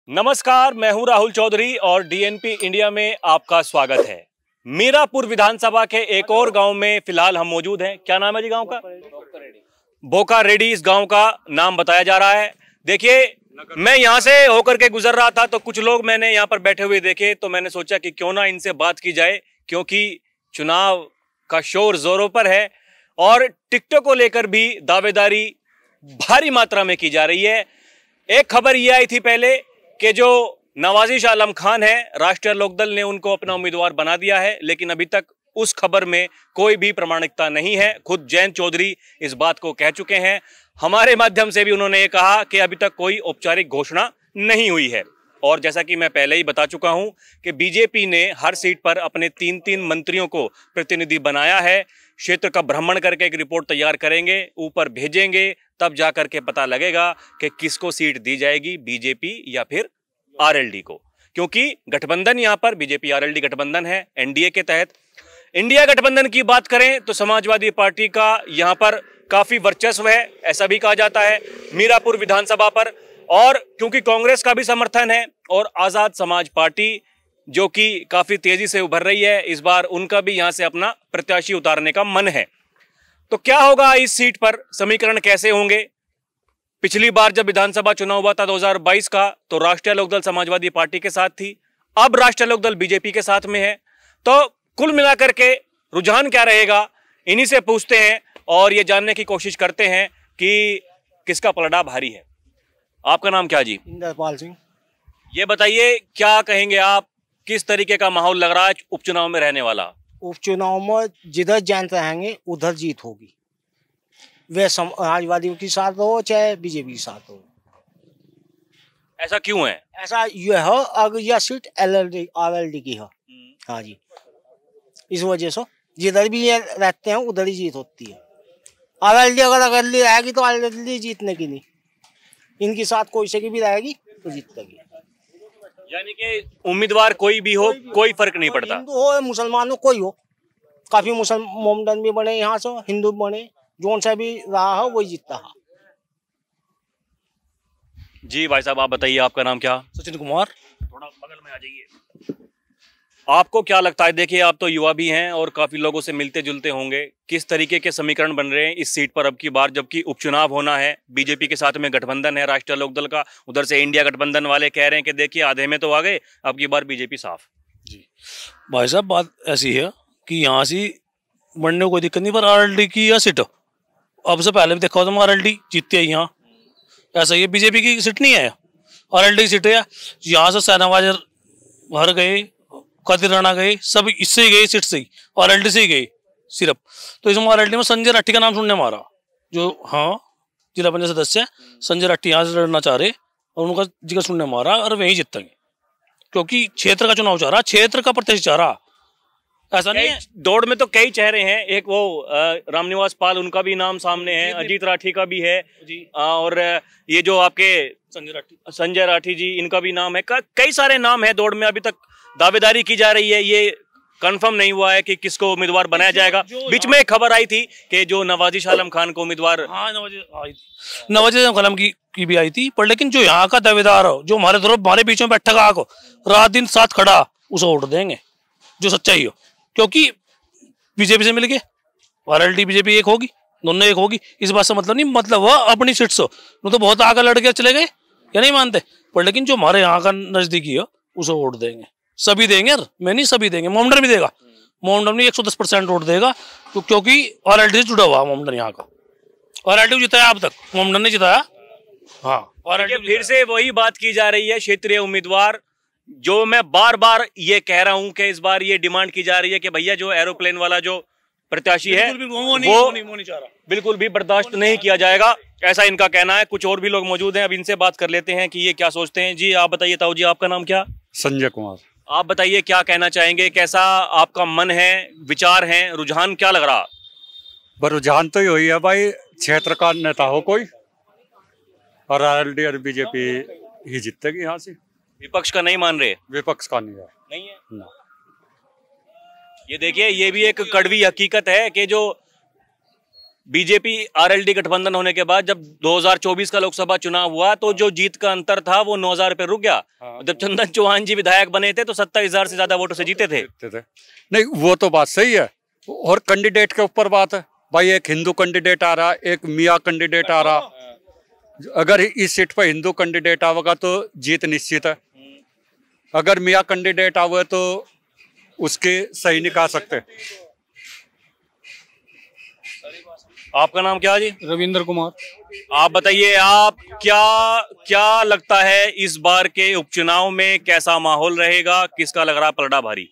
नमस्कार, मैं हूं राहुल चौधरी और डीएनपी इंडिया में आपका स्वागत है। मीरापुर विधानसभा के एक और गांव में फिलहाल हम मौजूद हैं। क्या नाम है जी गांव का? बोका रेडी इस गांव का नाम बताया जा रहा है। देखिए, मैं यहां से होकर के गुजर रहा था तो कुछ लोग मैंने यहां पर बैठे हुए देखे, तो मैंने सोचा कि क्यों ना इनसे बात की जाए, क्योंकि चुनाव का शोर जोरों पर है और टिकटों को लेकर भी दावेदारी भारी मात्रा में की जा रही है। एक खबर यह आई थी पहले कि जो नवाजिश आलम खान है, राष्ट्रीय लोकदल ने उनको अपना उम्मीदवार बना दिया है, लेकिन अभी तक उस खबर में कोई भी प्रामाणिकता नहीं है। खुद जयंत चौधरी इस बात को कह चुके हैं। हमारे माध्यम से भी उन्होंने ये कहा कि अभी तक कोई औपचारिक घोषणा नहीं हुई है। और जैसा कि मैं पहले ही बता चुका हूं कि बीजेपी ने हर सीट पर अपने 3-3 मंत्रियों को प्रतिनिधि बनाया है। क्षेत्र का भ्रमण करके एक रिपोर्ट तैयार करेंगे, ऊपर भेजेंगे, तब जाकर के पता लगेगा कि किसको सीट दी जाएगी, बीजेपी या फिर आरएलडी को। क्योंकि गठबंधन यहां पर बीजेपी आरएलडी गठबंधन है एनडीए के तहत। इंडिया गठबंधन की बात करें तो समाजवादी पार्टी का यहां पर काफी वर्चस्व है, ऐसा भी कहा जाता है मीरापुर विधानसभा पर। और क्योंकि कांग्रेस का भी समर्थन है और आजाद समाज पार्टी जो कि काफी तेजी से उभर रही है, इस बार उनका भी यहां से अपना प्रत्याशी उतारने का मन है। तो क्या होगा इस सीट पर, समीकरण कैसे होंगे? पिछली बार जब विधानसभा चुनाव हुआ था 2022 का, तो राष्ट्रीय लोकदल समाजवादी पार्टी के साथ थी, अब राष्ट्रीय लोकदल बीजेपी के साथ में है। तो कुल मिलाकर के रुझान क्या रहेगा, इन्हीं से पूछते हैं और ये जानने की कोशिश करते हैं कि किसका पलड़ा भारी है। आपका नाम क्या जी? इंद्रपाल सिंह। ये बताइए, क्या कहेंगे आप, किस तरीके का माहौल लग रहा है उपचुनाव में रहने वाला? उपचुनाव में जिधर जान रहेंगे उधर जीत होगी, वे समाजवादी के साथ हो चाहे बीजेपी के साथ हो। ऐसा क्यों है? ऐसा ये है, अगर यह सीट आरएलडी की है। हाँ जी, इस वजह से जिधर भी ये रहते हैं उधर ही जीत होती है। आरएलडी अगर अकेली रहेगी तो आरएलडी जीतने की नहीं, इनके साथ कोई से की भी रहेगी तो जीतेगी। यानी कि उम्मीदवार कोई भी हो, कोई फर्क नहीं पड़ता, हिंदू हो मुसलमान हो कोई हो। काफी मोमडन भी बने यहाँ से, हिंदू बने, जोन सा भी रहा है वही जीतता है। जी भाई साहब, आप बताइए, आपका नाम क्या? सचिन कुमार। थोड़ा बगल में आ जाइए। आपको क्या लगता है, देखिए आप तो युवा भी हैं और काफी लोगों से मिलते जुलते होंगे, किस तरीके के समीकरण बन रहे हैं इस सीट पर अब की बार, जबकि उपचुनाव होना है, बीजेपी के साथ में गठबंधन है राष्ट्रीय लोकदल का, उधर से इंडिया गठबंधन वाले कह रहे हैं कि देखिए आधे में तो आ गए, अब की बार बीजेपी साफ। जी भाई साहब, बात ऐसी है कि यहाँ से बढ़ने को कोई दिक्कत नहीं, पर आरएलडी की यह सीट अब से पहले भी देखा हो तो आरएलडी जीतती है यहाँ। ऐसा ही बीजेपी की सीट नहीं है, आरएलडी की सीट है। यहाँ से शाहनवाज हर गए, कादिर राणा गए, सब इससे ही गए, सीट से ही आरएलडी से ही गए सिर्फ। तो इसमें आरएलडी में संजय राठी का नाम सुनने में आ रहा, जो हाँ जिला पंचायत सदस्य है संजय राठी, यहाँ से लड़ना चाह रहे और उनका जिक्र सुनने में आ रहा और वहीं जीतेंगे, क्योंकि क्षेत्र का चुनाव चाह रहा, क्षेत्र का प्रत्याशी चाह रहा। ऐसा नहीं है, दौड़ में तो कई चेहरे हैं, एक वो रामनिवास पाल, उनका भी नाम सामने है, अजीत राठी का भी है जी, और ये जो आपके संजय राठी जी, इनका भी नाम है, कई सारे नाम है दौड़ में। अभी तक दावेदारी की जा रही है, ये कंफर्म नहीं हुआ है कि किसको उम्मीदवार बनाया जाएगा। बीच में एक खबर आई थी कि जो नवाजिश आलम खान को उम्मीदवार, हाँ नवाजिश आलम खान की भी आई थी, पर लेकिन जो यहाँ का दावेदार हो, जो हमारे तरफ हमारे बीच में बैठा का रात दिन साथ खड़ा, उसे वोट देंगे जो सच्चाई हो, क्योंकि बीजेपी से मिलके आरएलडी बीजेपी एक होगी, दोनों एक होगी। इस बात से मतलब नहीं, मतलब वह अपनी सीट से तो बहुत आगे लड़के चले गए या नहीं मानते, पर लेकिन जो हमारे यहाँ का नजदीकी है उसे वोट देंगे, सभी देंगे यार, मैं नहीं सभी देंगे, मोमडन भी देगा, मोमडन भी 110% वोट देगा, क्योंकि आरएलडी से जुड़ा हुआ मोमडन यहाँ का। आरएलडी जिताया अब तक, मोमडन ने जिताया। हाँ, और फिर से वही बात की जा रही है, क्षेत्रीय उम्मीदवार, जो मैं बार बार ये कह रहा हूं कि इस बार ये डिमांड की जा रही है कि भैया जो एरोप्लेन वाला जो प्रत्याशी है वो बिल्कुल भी बर्दाश्त नहीं किया जाएगा, ऐसा इनका कहना है। कुछ और भी लोग मौजूद हैं, अब इनसे बात कर लेते हैं कि ये क्या सोचते हैं। जी आप बताइए, ताऊ जी आपका नाम क्या? संजय कुमार। आप बताइए, क्या कहना चाहेंगे, कैसा आपका मन है, विचार है, रुझान क्या लग रहा? रुझान तो यही है भाई, क्षेत्र का नेता हो कोई, और आरएलडी और बीजेपी ही जीतेगी यहाँ से। विपक्ष का नहीं मान रहे? विपक्ष का नहीं है, नहीं है ना। ये देखिए, ये भी एक कड़वी हकीकत है कि जो बीजेपी आरएलडी गठबंधन होने के बाद जब 2024 का लोकसभा चुनाव हुआ तो जो जीत का अंतर था वो 9,000 पे रुक गया। जब चंदन चौहान जी विधायक बने थे तो 27,000 से ज्यादा वोटों से जीते थे। नहीं, वो तो बात सही है, और कैंडिडेट के ऊपर बात है भाई। एक हिंदू कैंडिडेट आ रहा, एक मियाँ कैंडिडेट आ रहा। अगर इस सीट पर हिंदू कैंडिडेट आवेगा तो जीत निश्चित है। अगर मियाँ कैंडिडेट आवे तो उसके सही नहीं कह सकते। आपका नाम क्या है जी? रविंद्र कुमार। आप बताइए, आप क्या लगता है इस बार के उपचुनाव में कैसा माहौल रहेगा? किसका लग रहा पलड़ा भारी?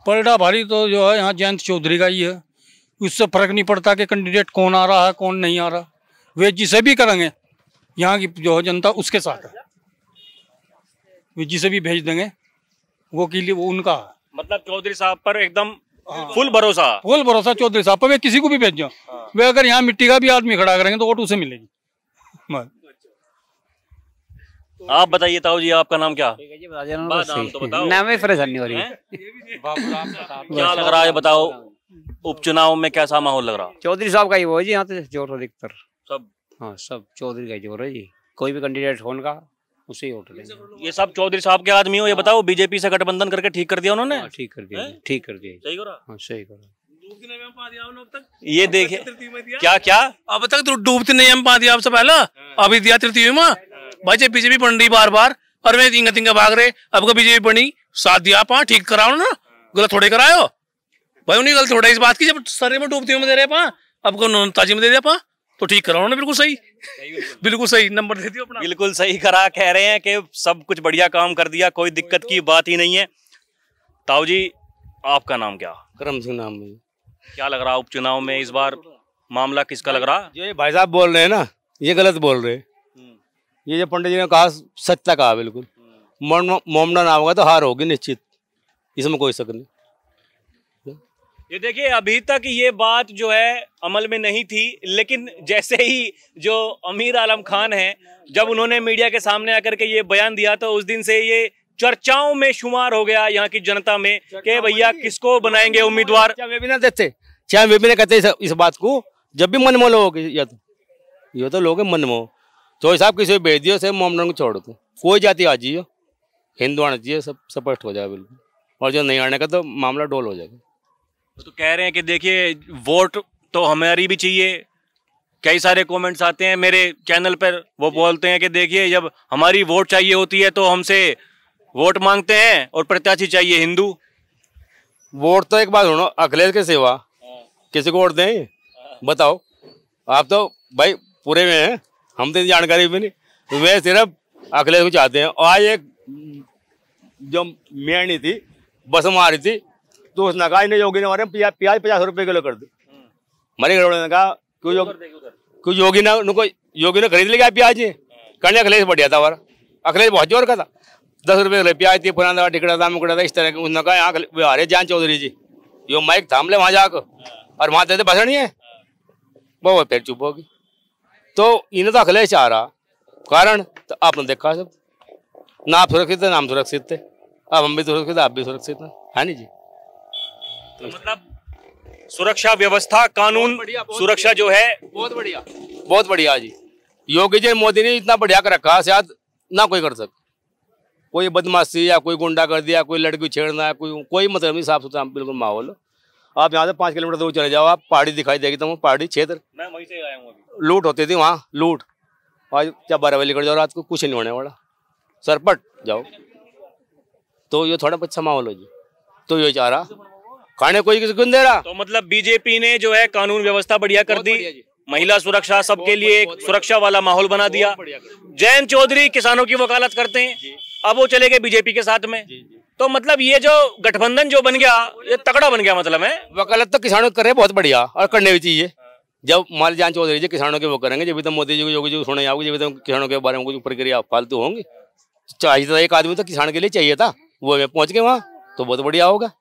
पलड़ा भारी तो जो है यहाँ जयंत चौधरी का ही है। उससे फर्क नहीं पड़ता कि कैंडिडेट कौन आ रहा है कौन नहीं आ रहा। वे जिसे भी करेंगे यहाँ की जो है जनता उसके साथ है। वे जिसे भी भेज देंगे वो के लिए वो उनका है। मतलब चौधरी साहब पर एकदम फुल भरोसा चौधरी साहब पर। वे किसी को भी भेज जाओ, वे अगर यहाँ मिट्टी का भी आदमी खड़ा करेंगे तो वोट उसे मिलेगी। आप बताइए ताऊ जी, आपका नाम क्या? नाम तो बताओ। नाम में परेशानी हो रही है। क्या लग रहा है बताओ, उपचुनाव में कैसा माहौल लग रहा? चौधरी साहब का ही वो है जी, यहाँ तो जोर अधिकतर सब। हाँ, सब चौधरी का ही जोर है जी। कोई भी कैंडिडेट होने का उसे ही वोट देंगे। ये सब चौधरी साहब के आदमी हो, ये बताओ बीजेपी से गठबंधन करके ठीक कर दिया उन्होंने? ठीक कर दिया, ठीक कर दिया। सही करा? हाँ, सही करा। ये देखे क्या अब तक तो डूबते नहीं हम पा दिया आपसे पहला, अभी दिया तृतीय में भाई। बीजेपी बन रही बार और वे तिंगा भाग रहे। अब को बीजेपी बनी, साथ दिया पा, ठीक कराओ ना, गलत थोड़े करायो भाई। उन्हीं गलत थोड़ा इस बात की, जब सरे में डूबती में दे रहे पा, अब को ताजी में दे दिया पा, तो ठीक कराओ ना। बिल्कुल सही, बिल्कुल सही नंबर दे दिया अपना। बिल्कुल सही करा, कह रहे हैं कि सब कुछ बढ़िया काम कर दिया, कोई दिक्कत की बात ही नहीं है। ताऊ जी, आपका नाम क्या? करम सिंह नाम है। क्या लग रहा उपचुनाव में इस बार मामला किसका लग रहा? जो ये भाई साहब बोल रहे हैं ना, ये गलत बोल रहे हैं। ये जो पंडित जी ने कहा सच्चा कहा, बिल्कुल। मोमडन आओगे तो हार होगी निश्चित, इसमें कोई शक नहीं। ये देखिए, अभी तक ये बात जो है अमल में नहीं थी, लेकिन जैसे ही जो अमीर आलम खान है, जब उन्होंने मीडिया के सामने आकर के ये बयान दिया तो उस दिन से ये चर्चाओं में शुमार हो गया यहाँ की जनता में कि भैया किसको बनाएंगे उम्मीदवार। वे भी ना देते, चाहे वे भी ना कहते इस बात को, जब भी मनमोह लोग ये तो लोग मन मोह। तो साहब किसी को भेज दियो से मोमडन को छोड़ दो, कोई जाति आ जाइए, हिंदू आना चाहिए, सब स्पष्ट हो जाए बिल्कुल। और जो नहीं आने का तो मामला डोल हो जाएगा। तो कह रहे हैं कि देखिए वोट तो हमारी भी चाहिए। कई सारे कमेंट्स आते हैं मेरे चैनल पर, वो बोलते हैं कि देखिए जब हमारी वोट चाहिए होती है तो हमसे वोट मांगते हैं और प्रत्याशी चाहिए हिंदू। वोट तो एक बात सुनो, अखिलेश के सिवा किसी को वोट दें बताओ? आप तो भाई पूरे में हैं, हम तो जानकारी भी नहीं। वे सिर्फ अखिलेश को चाहते हैं। और आज एक जो मेहनी थी बस में आ रही थी, तो उसने कहा इन्हें योगी ने हमारे प्याज 50 रुपए किलो कर दी। हमारे घर वालों ने कहा क्यों योगी ने खरीद लिया प्याज। कहने अखिलेश बढ़िया था हमारा, अखिलेश बहुत जोर का था। 10 रुपए किलो प्याज थी, पुराना टिकड़ा था, मुकड़ा था, इस तरह के। उसने कहा यहाँ आ रहे जयंत चौधरी जी, यो माइक थाम ले वहां जाकर, और वहां देते भाषण नहीं है, वो फिर चुप होगी। तो इन्हें तो अखिलेश आ रहा कारण तो आपने देखा सब, ना आप सुरक्षित है ना हम सुरक्षित थे। अब हम भी सुरक्षित, आप भी सुरक्षित है नहीं जी। तो मतलब सुरक्षा व्यवस्था, कानून सुरक्षा जो है बहुत बढ़िया जी। योगी जी मोदी ने इतना बढ़िया कर रखा, शायद ना कोई कर सके। कोई बदमाशी या कोई गुंडा कर दिया, कोई लड़की छेड़ना है, कोई मतलब नहीं, साफ सुथरा बिल्कुल माहौल। आप यहाँ से 5 किलोमीटर दूर चले जाओ, आप पहाड़ी दिखाई देगी, तो पहाड़ी क्षेत्र। मैं वहीं से आया हूँ अभी। लूट होती थी वहाँ, लूट। आज क्या 12 बजे निकल जाओ रात को, कुछ नहीं होने वाला, सरपट जाओ। तो ये थोड़ा अच्छा माहौल हो जी, तो ये चाह रहा खाने कोई किसी को नहीं दे रहा। तो मतलब बीजेपी ने जो है कानून व्यवस्था बढ़िया कर दी, महिला सुरक्षा, सबके लिए एक सुरक्षा वाला माहौल बना दिया। जयंत चौधरी किसानों की वकालत करते हैं, अब वो चले गए बीजेपी के साथ में। तो मतलब ये जो गठबंधन जो बन गया, ये तगड़ा बन गया। मतलब है वकालत तो किसानों कर रहे बहुत बढ़िया, और करने भी चाहिए। जब मान जयंत चौधरी जी किसानों के वो करेंगे, जब भी तो मोदी जी को, योगी जी को सुने आओगे, जब भी तो किसानों के बारे में कुछ प्रक्रिया फालतू होंगी। चाहिए था एक आदमी तो किसान के लिए चाहिए था, वो पहुंच गए वहाँ, तो बहुत बढ़िया होगा।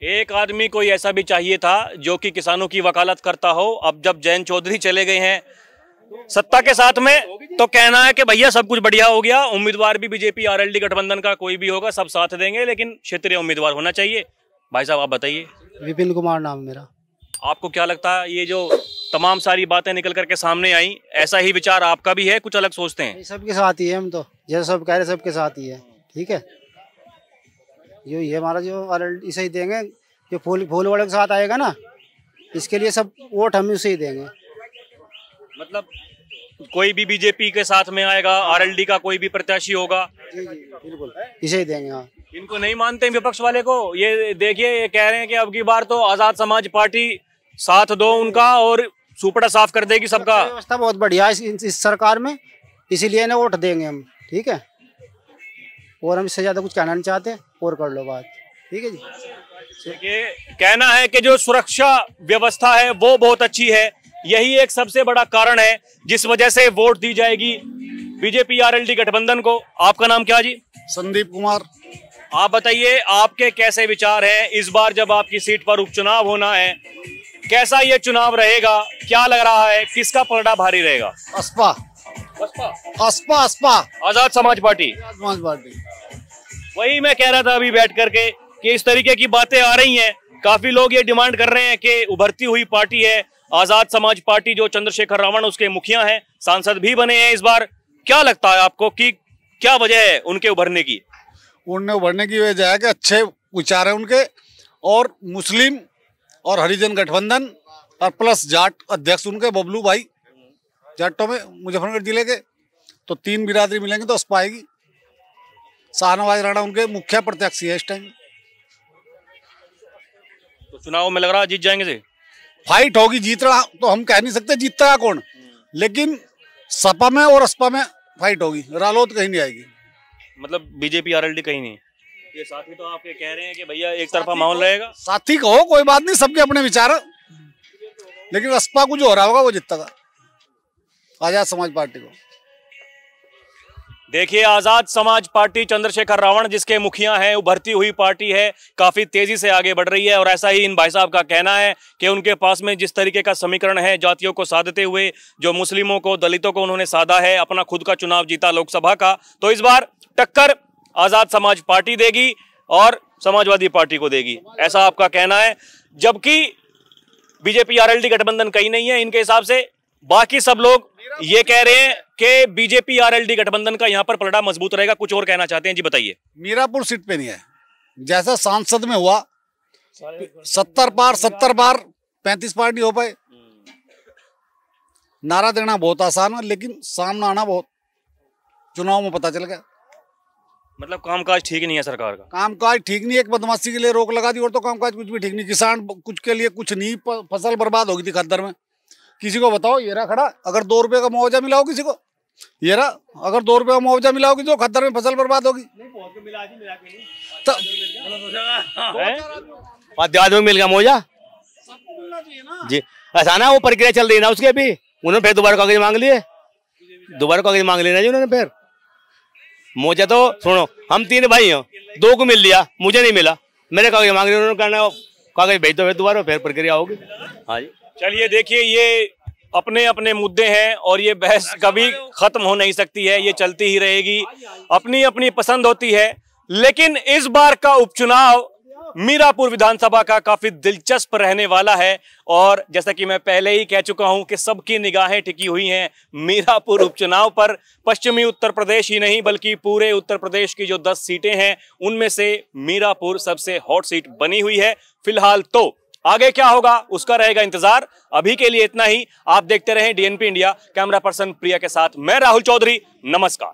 एक आदमी कोई ऐसा भी चाहिए था जो कि किसानों की वकालत करता हो। अब जब जयंत चौधरी चले गए हैं सत्ता के साथ में, तो कहना है कि भैया सब कुछ बढ़िया हो गया। उम्मीदवार भी बीजेपी आरएलडी गठबंधन का कोई भी होगा, सब साथ देंगे, लेकिन क्षेत्रीय उम्मीदवार होना चाहिए। भाई साहब आप बताइए। विपिन कुमार नाम मेरा। आपको क्या लगता है ये जो तमाम सारी बातें निकल करके सामने आई, ऐसा ही विचार आपका भी है, कुछ अलग सोचते हैं? सबके साथ ही है, हम तो जैसे सब कह रहे सबके साथ ही है। ठीक है, जो ये हमारा जो इसे ही देंगे, जो फूल वाले के साथ आएगा ना, इसके लिए सब वोट हम उसे ही देंगे। मतलब कोई भी बीजेपी के साथ में आएगा, आरएलडी का कोई भी प्रत्याशी होगा, जी जी बिल्कुल इसे ही देंगे। हाँ, इनको नहीं मानते विपक्ष वाले को? ये देखिए, ये कह रहे हैं कि अब की बार तो आजाद समाज पार्टी साथ दो उनका और सुपड़ा साफ कर देगी सबका। व्यवस्था बहुत बढ़िया है इस सरकार में, इसीलिए ना वोट देंगे हम। ठीक है, और हम इससे ज्यादा कुछ कहना नहीं चाहते, और कर लो बात। ठीक है जी, देखिए कहना है कि जो सुरक्षा व्यवस्था है वो बहुत अच्छी है, यही एक सबसे बड़ा कारण है जिस वजह से वोट दी जाएगी बीजेपी आरएलडी गठबंधन को। आपका नाम क्या जी? संदीप कुमार। आप बताइए, आपके कैसे विचार हैं इस बार जब आपकी सीट पर उपचुनाव होना है? कैसा ये चुनाव रहेगा, क्या लग रहा है, किसका पलड़ा भारी रहेगा? अस्पा अस्पा अस्पा आजाद समाज पार्टी। समाज पार्टी। वही मैं कह रहा था अभी बैठ करके कि इस तरीके की बातें आ रही हैं, काफी लोग ये डिमांड कर रहे हैं कि उभरती हुई पार्टी है आजाद समाज पार्टी, जो चंद्रशेखर रावण उसके मुखिया हैं, सांसद भी बने हैं इस बार। क्या लगता है आपको कि क्या वजह है उनके उभरने की? उनने उभरने की वजह है कि अच्छे विचार है उनके, और मुस्लिम और हरिजन गठबंधन और प्लस जाट अध्यक्ष उनके बबलू भाई, जाटों में मुजफ्फरनगर जिले के, तो 3 बिरादरी मिलेंगे तो अस्पा आएगी। शाहनवाज राणा उनके मुख्य प्रत्याशी है इस टाइम। तो चुनाव में लग रहा है जीत जाएंगे से? फाइट होगी, जीत रहा तो हम कह नहीं सकते जीतता है कौन, लेकिन सपा में और अस्पा में फाइट होगी, रालोद कहीं नहीं आएगी। मतलब बीजेपी आरएलडी कहीं नहीं? ये साथी तो आपके कह रहे हैं कि भैया एक तरफा माहौल रहेगा। साथी कहो कोई बात नहीं, सबके अपने विचार, लेकिन अस्पा को जो हो रहा होगा वो जीतेगा, आजाद समाज पार्टी को। देखिए, आजाद समाज पार्टी चंद्रशेखर रावण जिसके मुखिया हैं, उभरती हुई पार्टी है, काफी तेजी से आगे बढ़ रही है, और ऐसा ही इन भाई साहब का कहना है कि उनके पास में जिस तरीके का समीकरण है जातियों को साधते हुए, जो मुस्लिमों को, दलितों को उन्होंने साधा है, अपना खुद का चुनाव जीता लोकसभा का, तो इस बार टक्कर आजाद समाज पार्टी देगी और समाजवादी पार्टी को देगी, ऐसा आपका कहना है। जबकि बीजेपी आरएलडी गठबंधन कहीं नहीं है इनके हिसाब से, बाकी सब लोग ये कह रहे हैं कि बीजेपी आरएलडी गठबंधन का यहाँ पर पलड़ा मजबूत रहेगा। कुछ और कहना चाहते हैं जी, बताइए। मीरापुर सीट पे नहीं है, जैसा सांसद में हुआ 70 बार 35 पार्टी हो पाए। नारा देना बहुत आसान है, लेकिन सामने आना बहुत, चुनाव में पता चल गया। मतलब कामकाज ठीक नहीं है सरकार का? कामकाज ठीक नहीं है, एक बदमाशी के लिए रोक लगा दी, और तो कामकाज कुछ भी ठीक नहीं। किसान कुछ के लिए कुछ नहीं, फसल बर्बाद होगी थी खद्दर में। किसी को बताओ, ये रहा खड़ा, अगर 2 रुपए का मुआवजा मिला हो किसी को, ये रहा, अगर 2 रुपए का मुआवजा मिला होगी तो खद्दर में फसल बर्बाद होगी। देहात में मिल गया मुआवजा जी, ऐसा ना वो प्रक्रिया चल रही ना उसके, अभी उन्होंने फिर दोबारा कागज मांग लिए, दोबारा कागज मांग लेना जी उन्होंने फिर। मुझे तो सुनो, हम 3 भाई हैं, 2 को मिल लिया, मुझे नहीं मिला, मेरे कागज मांग लिए उन्होंने, कहना कागज भेज दो, फिर दोबारा फिर प्रक्रिया होगी। हाँ जी, चलिए देखिए, ये अपने अपने मुद्दे हैं और ये बहस कभी खत्म हो नहीं सकती है, ये चलती ही रहेगी, अपनी अपनी पसंद होती है। लेकिन इस बार का उपचुनाव मीरापुर विधानसभा का काफी दिलचस्प रहने वाला है, और जैसा कि मैं पहले ही कह चुका हूं कि सबकी निगाहें टिकी हुई हैं मीरापुर उपचुनाव पर। पश्चिमी उत्तर प्रदेश ही नहीं बल्कि पूरे उत्तर प्रदेश की जो 10 सीटें हैं उनमें से मीरापुर सबसे हॉट सीट बनी हुई है फिलहाल। तो आगे क्या होगा उसका रहेगा इंतजार। अभी के लिए इतना ही। आप देखते रहें डीएनपी इंडिया। कैमरा पर्सन प्रिया के साथ मैं राहुल चौधरी, नमस्कार।